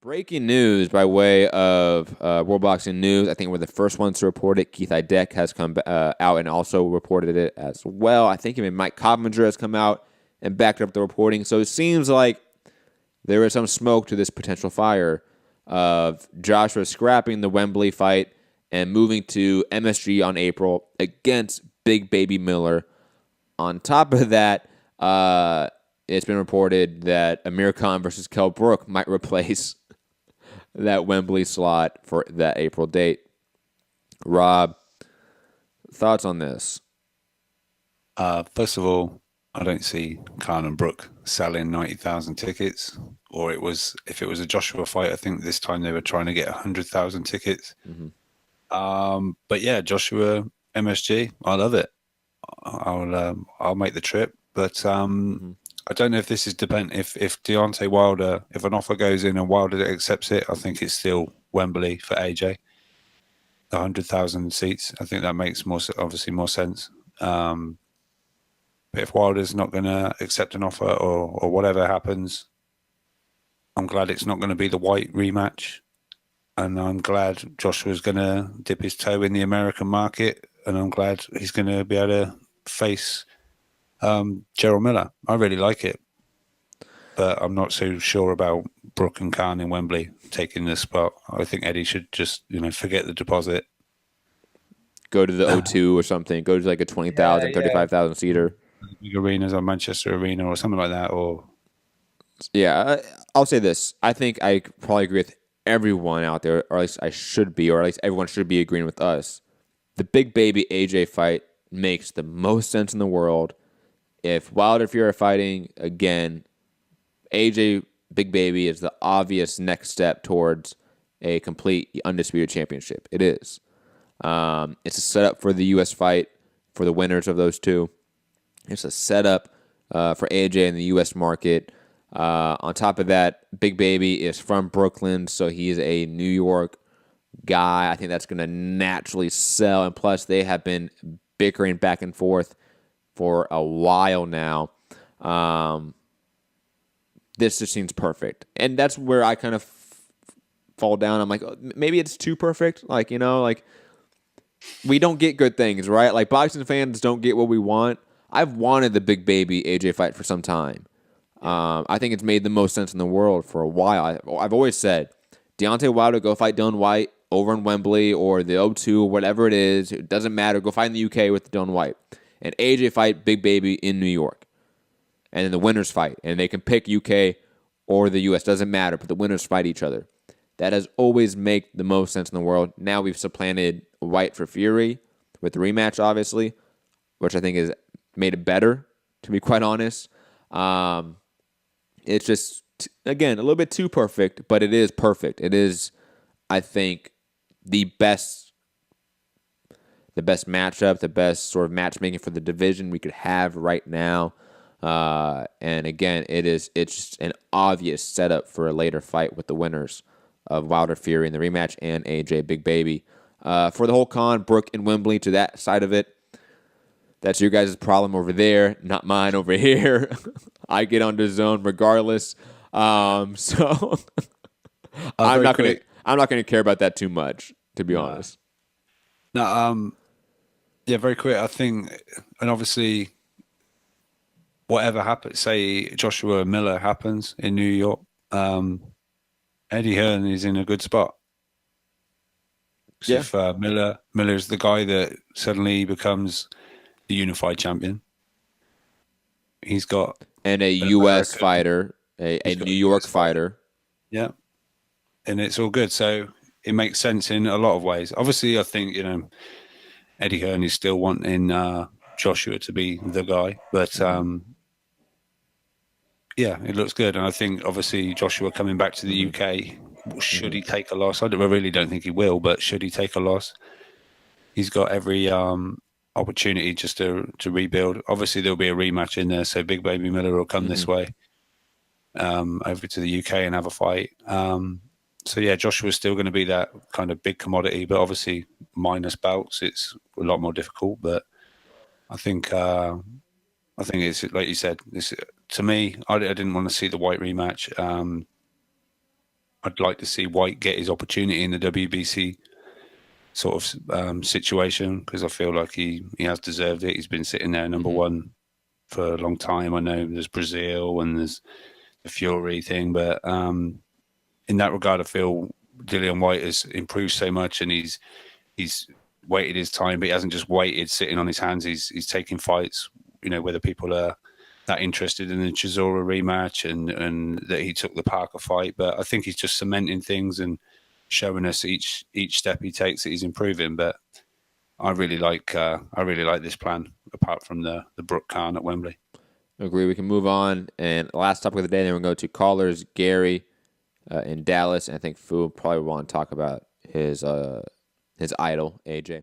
Breaking news by way of World Boxing News. I think we're the first ones to report it. Keith Idek has come out and also reported it as well. I think even Mike Coppinger has come out and backed up the reporting. So it seems like there is some smoke to this potential fire of Joshua scrapping the Wembley fight and moving to MSG on April against Big Baby Miller. On top of that, it's been reported that Amir Khan versus Kell Brook might replace that Wembley slot for that April date. Rob, thoughts on this? First of all, I don't see Khan and Brook selling 90,000 tickets. Or if it was a Joshua fight, I think this time they were trying to get 100,000 tickets. But yeah, Joshua MSG, I love it. I'll make the trip. But I don't know if this is if Deontay Wilder, if an offer goes in and Wilder accepts it, I think it's still Wembley for AJ. 100,000 seats. I think that makes obviously more sense. But if Wilder's not going to accept an offer or whatever happens, I'm glad it's not going to be the White rematch. And I'm glad Joshua's going to dip his toe in the American market. And I'm glad he's going to be able to face Gerald Miller. I really like it. But I'm not so sure about Brook and Khan in Wembley taking this spot. I think Eddie should just, forget the deposit. Go to the O2 or something. Go to like a 20,000, 35,000 seater. Big arenas or Manchester Arena or something like that. Yeah, I'll say this. I think I probably agree with everyone out there, or at least I should be, or at least everyone should be agreeing with us. The Big Baby AJ fight makes the most sense in the world. If Wilder Fury are fighting again, AJ Big Baby is the obvious next step towards a complete undisputed championship. It is. It's a setup for the U.S. fight for the winners of those two. It's a setup for AJ in the U.S. market. On top of that, Big Baby is from Brooklyn, so he's a New York guy. I think that's going to naturally sell. And plus, they have been bickering back and forth for a while now. This just seems perfect. And that's where I kind of fall down. I'm like, maybe it's too perfect. We don't get good things, right? Like, boxing fans don't get what we want. I've wanted the Big Baby AJ fight for some time. I think it's made the most sense in the world for a while. I've always said, Deontay Wilder, go fight Dylan White over in Wembley or the O2, whatever it is. It doesn't matter. Go fight in the UK with Dylan White. And AJ fight Big Baby in New York. And then the winners fight. And they can pick UK or the US. Doesn't matter. But the winners fight each other. That has always made the most sense in the world. Now we've supplanted White for Fury with the rematch, obviously, which I think has made it better, to be quite honest. It's just, again, a little bit too perfect, but it is perfect. It is, I think, the best matchup, the best sort of matchmaking for the division we could have right now. And again, it's just an obvious setup for a later fight with the winners of Wilder Fury in the rematch and AJ Big Baby. For the whole Khan, Brook, and Wembley to that side of it, that's your guys' problem over there, not mine over here. I get on the zone regardless. So I'm not gonna care about that too much, to be honest. No, yeah, very quick. I think, and obviously, whatever happens, say Joshua Miller happens in New York, Eddie Hearn is in a good spot. Yeah. If Miller's the guy that suddenly becomes the unified champion, he's got and a U.S. fighter, a New York fighter. Yeah, and it's all good. So it makes sense in a lot of ways. Obviously, I think Eddie Hearn is still wanting Joshua to be the guy, but yeah, it looks good. And I think obviously Joshua coming back to the UK, should he take a loss? I really don't think he will, but should he take a loss, he's got every opportunity just to rebuild. Obviously, there'll be a rematch in there, so Big Baby Miller will come this way over to the UK and have a fight. So yeah, Joshua's still going to be that kind of big commodity, but obviously minus belts, it's a lot more difficult. But I think it's like you said. To me, I didn't want to see the White rematch. I'd like to see White get his opportunity in the WBC sort of situation, because I feel like he has deserved it. He's been sitting there number one for a long time. I know there's Brazil and there's the Fury thing, but in that regard, I feel Dillian White has improved so much, and he's waited his time, but he hasn't just waited sitting on his hands. He's taking fights, whether people are that interested in the Chisora rematch and that he took the Parker fight. But I think he's just cementing things and showing us each step he takes that he's improving. But I really like this plan, apart from the Brook Khan at Wembley. Agree. We can move on. And last topic of the day, then we'll go to callers, Gary in Dallas. And I think Fu probably want to talk about his idol, AJ.